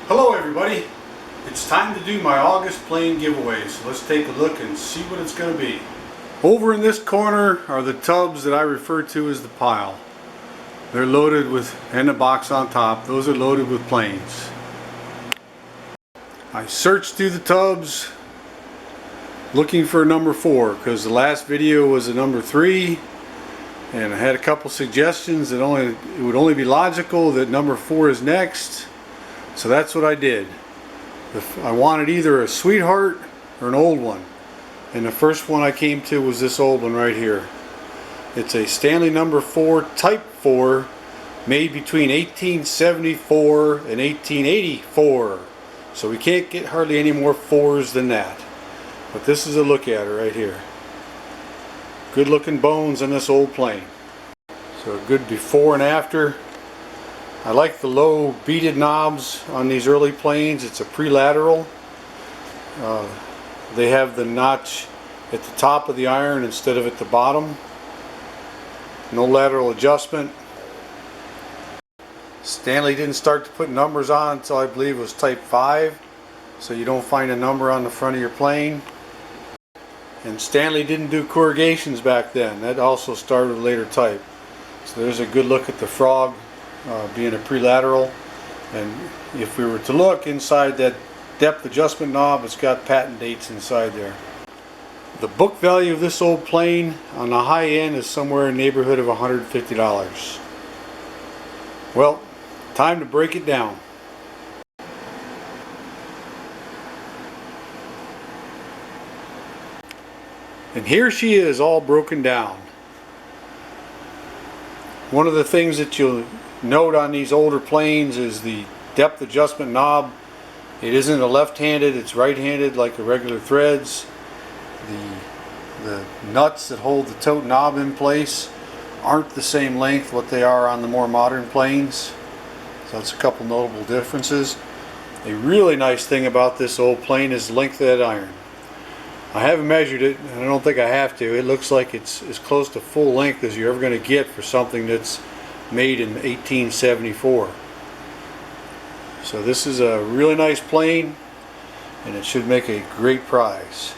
Hello everybody, it's time to do my August plane giveaway, so let's take a look and see what it's going to be. Over in this corner are the tubs that I refer to as the pile. They're loaded with, and a box on top, those are loaded with planes. I searched through the tubs looking for a number 4 because the last video was a number 3 and I had a couple suggestions that it would only be logical that number 4 is next. So that's what I did. I wanted either a sweetheart or an old one. And the first one I came to was this old one right here. It's a Stanley No. 4 Type 4 made between 1874 and 1884. So we can't get hardly any more 4s than that. But this is a look at her right here. Good looking bones on this old plane. So a good before and after. I like the low beaded knobs on these early planes. It's a pre-lateral. They have the notch at the top of the iron instead of at the bottom. No lateral adjustment. Stanley didn't start to put numbers on until I believe it was Type 5, so you don't find a number on the front of your plane. And Stanley didn't do corrugations back then. That also started with later type. So there's a good look at the frog. Being a pre-lateral, and if we were to look inside that depth adjustment knob, it's got patent dates inside there. The book value of this old plane on the high end is somewhere in the neighborhood of $150. Well, time to break it down. And here she is, all broken down. One of the things that you'll note on these older planes is the depth adjustment knob. It isn't a left-handed, it's right-handed like the regular threads. The nuts that hold the tote knob in place aren't the same length what they are on the more modern planes. So that's a couple notable differences. A really nice thing about this old plane is the length of that iron. I haven't measured it, and I don't think I have to. It looks like it's as close to full length as you're ever going to get for something that's made in 1874. So this is a really nice plane, and it should make a great prize.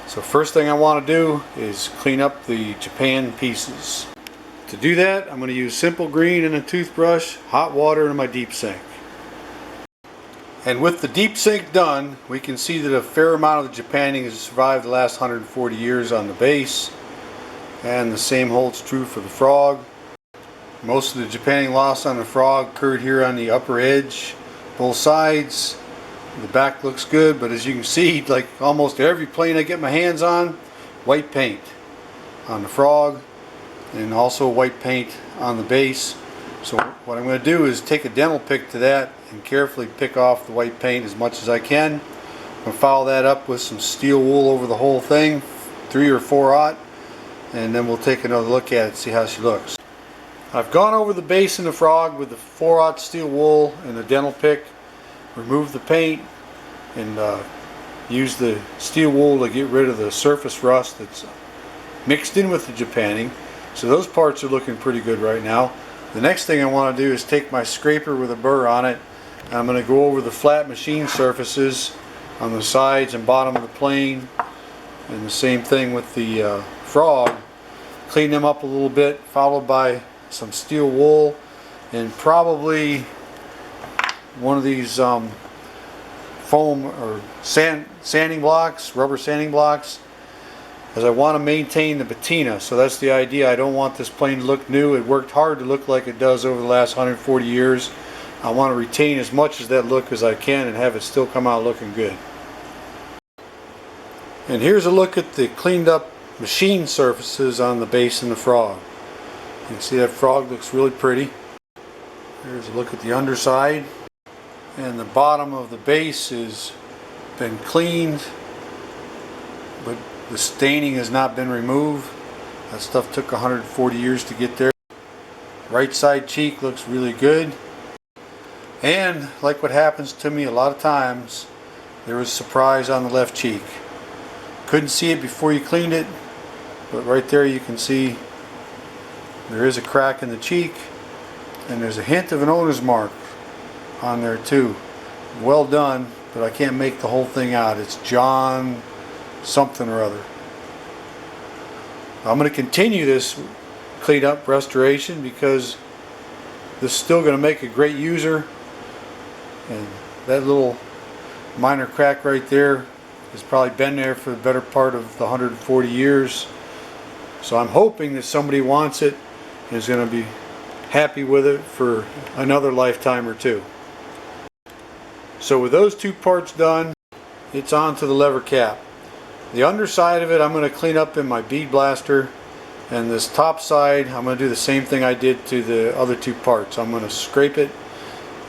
So first thing I want to do is clean up the Japan pieces. To do that, I'm going to use simple green and a toothbrush, hot water, and my deep sink. And with the deep sink done, we can see that a fair amount of the Japanning has survived the last 140 years on the base, and the same holds true for the frog. Most of the Japanning loss on the frog occurred here on the upper edge, both sides. The back looks good, but as you can see, like almost every plane I get my hands on, white paint on the frog and also white paint on the base. So what I'm going to do is take a dental pick to that and carefully pick off the white paint as much as I can. I'm going to follow that up with some steel wool over the whole thing, 3 or 4/0, and then we'll take another look at it, see how she looks. I've gone over the base in the frog with the 4/0 steel wool and the dental pick, removed the paint, and used the steel wool to get rid of the surface rust that's mixed in with the Japanning. So those parts are looking pretty good right now. The next thing I want to do is take my scraper with a burr on it, and I'm going to go over the flat machine surfaces on the sides and bottom of the plane, and the same thing with the frog. Clean them up a little bit, followed by some steel wool and probably one of these foam or sanding blocks, rubber sanding blocks, because I want to maintain the patina. So that's the idea. I don't want this plane to look new. It worked hard to look like it does over the last 140 years. I want to retain as much of that look as I can and have it still come out looking good. And here's a look at the cleaned up machine surfaces on the base and the frog. You can see that frog looks really pretty. Here's a look at the underside. And the bottom of the base has been cleaned, but the staining has not been removed. That stuff took 140 years to get there. Right side cheek looks really good. And like what happens to me a lot of times, there was a surprise on the left cheek. Couldn't see it before you cleaned it, but right there you can see there is a crack in the cheek, and there's a hint of an owner's mark on there too. well done, but I can't make the whole thing out. It's John something or other. I'm going to continue this cleanup restoration because this is still going to make a great user, and that little minor crack right there has probably been there for the better part of the 140 years. So I'm hoping that somebody wants it and is going to be happy with it for another lifetime or two. So with those two parts done, it's on to the lever cap. The underside of it I'm going to clean up in my bead blaster, and this top side I'm going to do the same thing I did to the other two parts. I'm going to scrape it,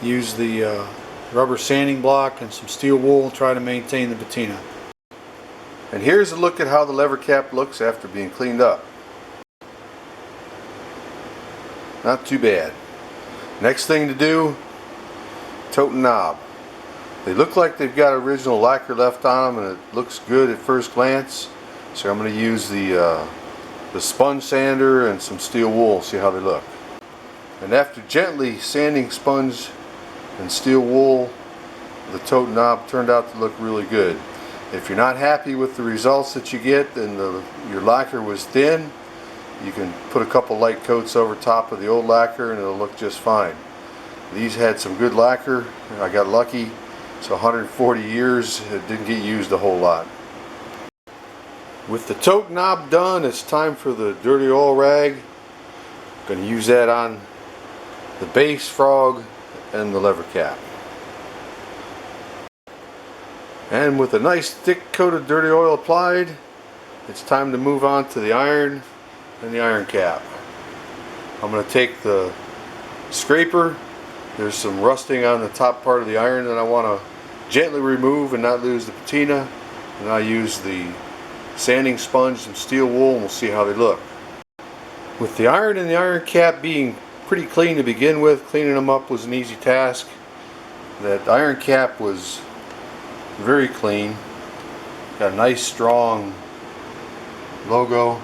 use the rubber sanding block and some steel wool, and try to maintain the patina. And here's a look at how the lever cap looks after being cleaned up. Not too bad. Next thing to do, tote and knob. They look like they've got original lacquer left on them, and it looks good at first glance. So I'm going to use the sponge sander and some steel wool, see how they look. And after gently sanding sponge and steel wool, the tote knob turned out to look really good. If you're not happy with the results that you get and your lacquer was thin, you can put a couple light coats over top of the old lacquer and it'll look just fine. These had some good lacquer. I got lucky. So 140 years, it didn't get used a whole lot. With the tote knob done, it's time for the dirty oil rag. I'm going to use that on the base frog and the lever cap. And with a nice thick coat of dirty oil applied, it's time to move on to the iron and the iron cap. I'm going to take the scraper. There's some rusting on the top part of the iron that I want to gently remove and not lose the patina. And I use the sanding sponge and steel wool, and we'll see how they look. With the iron and the iron cap being pretty clean to begin with, cleaning them up was an easy task. That iron cap was very clean. Got a nice strong logo.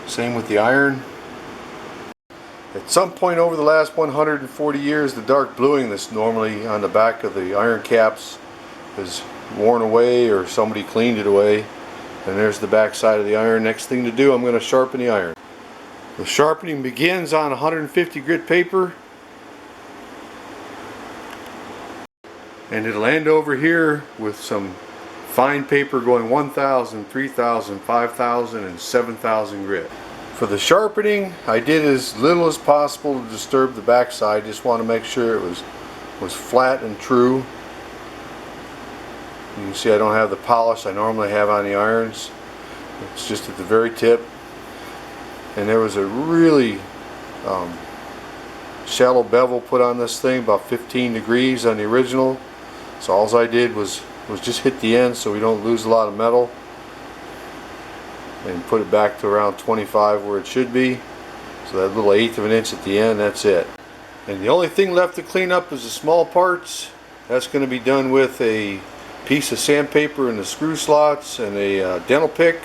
Same with the iron. At some point over the last 140 years, the dark bluing that's normally on the back of the iron caps has worn away, or somebody cleaned it away. And there's the back side of the iron. Next thing to do, I'm going to sharpen the iron. The sharpening begins on 150 grit paper, and it'll end over here with some fine paper going 1,000, 3,000, 5,000, and 7,000 grit. For the sharpening, I did as little as possible to disturb the backside. Just want to make sure it was flat and true. You can see I don't have the polish I normally have on the irons. It's just at the very tip. And there was a really shallow bevel put on this thing, about 15 degrees on the original. So all I did was just hit the end so we don't lose a lot of metal, and put it back to around 25 where it should be. So that little 1/8 of an inch at the end, that's it. And the only thing left to clean up is the small parts. That's going to be done with a piece of sandpaper in the screw slots and a dental pick.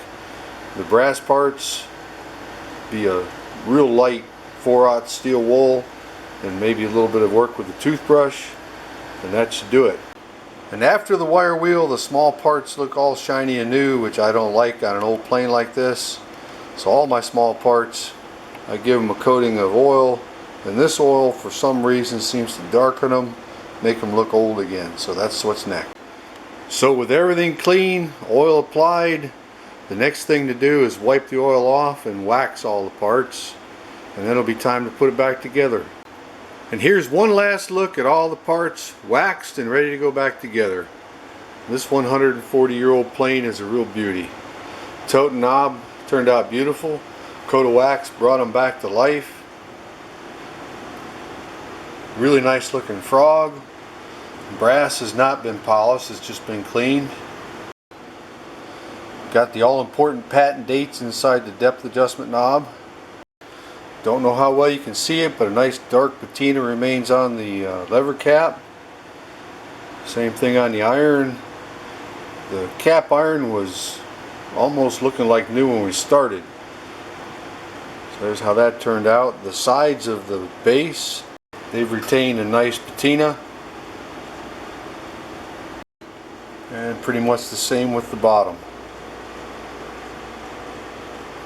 The brass parts be a real light 4/0 steel wool and maybe a little bit of work with a toothbrush, and that should do it. And after the wire wheel, the small parts look all shiny and new, which I don't like on an old plane like this. So all my small parts, I give them a coating of oil, and this oil for some reason seems to darken them, make them look old again. So that's what's next. So with everything clean, oil applied, the next thing to do is wipe the oil off and wax all the parts, and then it'll be time to put it back together. And here's one last look at all the parts waxed and ready to go back together. This 140-year-old plane is a real beauty. Tote and knob turned out beautiful. Coat of wax brought them back to life. Really nice looking frog. Brass has not been polished, it's just been cleaned. Got the all-important patent dates inside the depth adjustment knob. Don't know how well you can see it, but a nice dark patina remains on the lever cap. Same thing on the iron. The cap iron was almost looking like new when we started. So there's how that turned out. The sides of the base They've retained a nice patina. And pretty much the same with the bottom.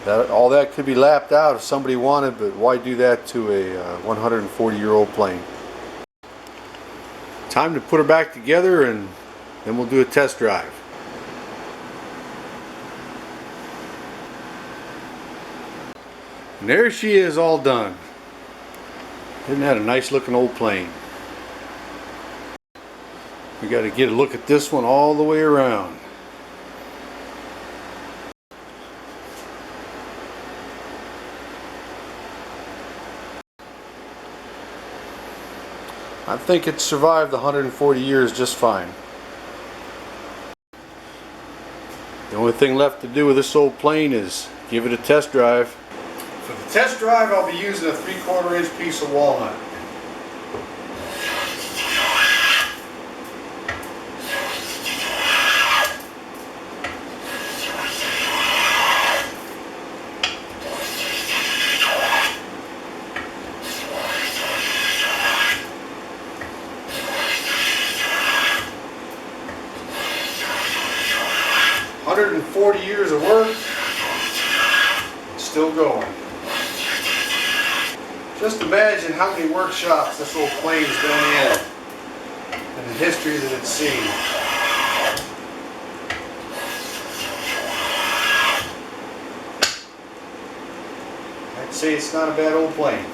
All that could be lapped out if somebody wanted, but why do that to a 140-year-old plane? Time to put her back together, and then we'll do a test drive. And there she is, all done. Isn't that a nice looking old plane? We got to get a look at this one all the way around. I think it survived the 140 years just fine. The only thing left to do with this old plane is give it a test drive. For the test drive, I'll be using a 3/4 inch piece of walnut. 140 years of work, still going. Just imagine how many workshops this old plane's been in and the history that it's seen. I'd say it's not a bad old plane.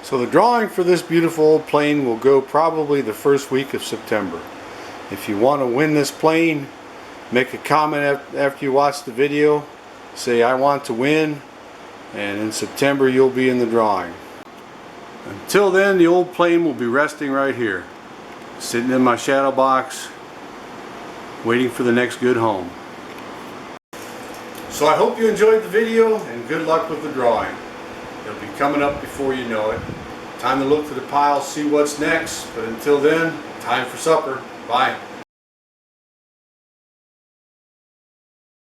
So the drawing for this beautiful old plane will go probably the first week of September. If you want to win this plane, make a comment after you watch the video, say I want to win, and in September you'll be in the drawing. Until then, the old plane will be resting right here, sitting in my shadow box, waiting for the next good home. So I hope you enjoyed the video, and good luck with the drawing. It'll be coming up before you know it. Time to look to the pile, see what's next, but until then, time for supper. Bye.